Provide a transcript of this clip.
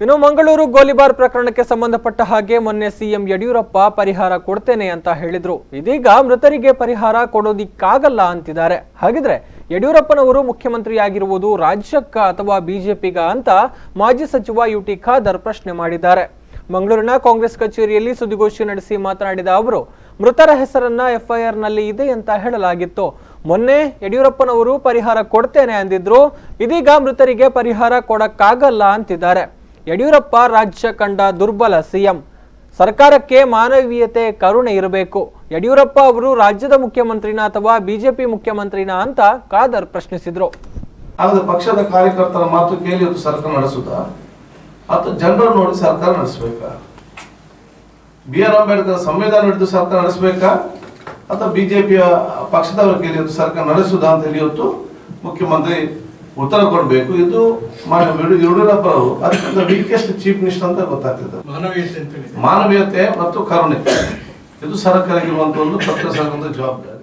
ಇನ್ನು ಮಂಗಳೂರು ಗೋಲಿಬಾರ್ ಪ್ರಕರಣಕ್ಕೆ ಸಂಬಂಧಪಟ್ಟ ಹಾಗೆ ಮೊನ್ನೆ ಸಿಎಂ ಯಡಿಯೂರಪ್ಪ ಪರಿಹಾರ ಕೊಡ್ತೇನೆ ಅಂತ ಹೇಳಿದ್ರು. ಇದೀಗ ಮೃತರಿಗೆ ಪರಿಹಾರ ಕೊಡೋದಿಕ್ಕಾಗಲ್ಲ ಅಂತಿದ್ದಾರೆ. ಹಾಗಿದ್ರೆ ಯಡಿಯೂರಪ್ಪನವರು ಮುಖ್ಯಮಂತ್ರಿಯಾಗಿರುವುದು ರಾಜ್ಯಕ್ಕ ಅಥವಾ ಬಿಜೆಪಿಗ ಅಂತ ಮಾಜಿ ಸಚಿವ ಯುಟಿ ಖಾದರ್ ಪ್ರಶ್ನೆ ಮಾಡಿದ್ದಾರೆ. ಮಂಗಳೂರಿನ ಕಾಂಗ್ರೆಸ್ ಕಚೇರಿಯಲ್ಲಿ ಸುದ್ದಿಗೋಷ್ಠಿ ನಡೆಸಿ ಮಾತನಾಡಿದ ಅವರು, ಮೃತರ ಹೆಸರನ್ನ ಎಫ್ಐಆರ್ ನಲ್ಲಿ ಇದೆ ಅಂತ ಹೇಳಲಾಗಿತ್ತು. ಮೊನ್ನೆ ಯಡಿಯೂರಪ್ಪನವರು ಪರಿಹಾರ ಕೊಡ್ತೇನೆ ಅಂದಿದ್ರು. ಇದೀಗ ಮೃತರಿಗೆ ಪರಿಹಾರ ಕೊಡಕ್ಕಾಗಲ್ಲ ಅಂತಿದ್ದಾರೆ. ಯಡಿಯೂರಪ್ಪ ರಾಜ್ಯ ಕಂಡ ದುರ್ಬಲ ಸಿಎಂ. ಸರ್ಕಾರಕ್ಕೆ ಮಾನವೀಯತೆ, ಕರುಣೆ ಇರಬೇಕು. ಯಡಿಯೂರಪ್ಪ ಅವರು ರಾಜ್ಯದ ಮುಖ್ಯಮಂತ್ರಿನ ಅಥವಾ ಬಿಜೆಪಿ ಮುಖ್ಯಮಂತ್ರಿನ ಅಂತ ಖಾದರ್ ಪ್ರಶ್ನಿಸಿದ್ರು. ಆದರೆ ಪಕ್ಷದ ಕಾರ್ಯಕರ್ತರ ಮಾತು ಕೇಳಿ ಸರ್ಕಾರ ನಡೆಸುತ್ತಾ ಅಥವಾ ಜನರು ನೋಡಿ ಸರ್ಕಾರ ನಡೆಸಬೇಕಾ? BR ಅಂಬೇಡ್ಕರ್ ಸಂವಿಧಾನ ಹಿಡಿದು ಸರ್ಕಾರ ನಡೆಸಬೇಕಾ ಅಥವಾ ಬಿಜೆಪಿಯ ಪಕ್ಷದವರ ಕೇಳಿ ಸರ್ಕಾರ ನಡೆಸುವುದಾ ಅಂತ ಹೇಳಿ ಇವತ್ತು ಮುಖ್ಯಮಂತ್ರಿ ಉತ್ತರ ಕೊಡಬೇಕು. ಇದು ಯಡಿಯೂರಪ್ಪರವರು ಅದಕ್ಕಿಂತ ವೀಕೆಸ್ಟ್ ಚೀಫ್ ಮಿನಿಸ್ಟರ್ ಅಂತ ಗೊತ್ತಾಗ್ತದೆ. ಮಾನವೀಯತೆ ಮತ್ತು ಕರುಣೆ ಇದು ಸರ್ಕಾರಕ್ಕೆ ಇರುವಂತಹ ಒಂದು ಪಕ್ಷ ಜವಾಬ್ದಾರಿ.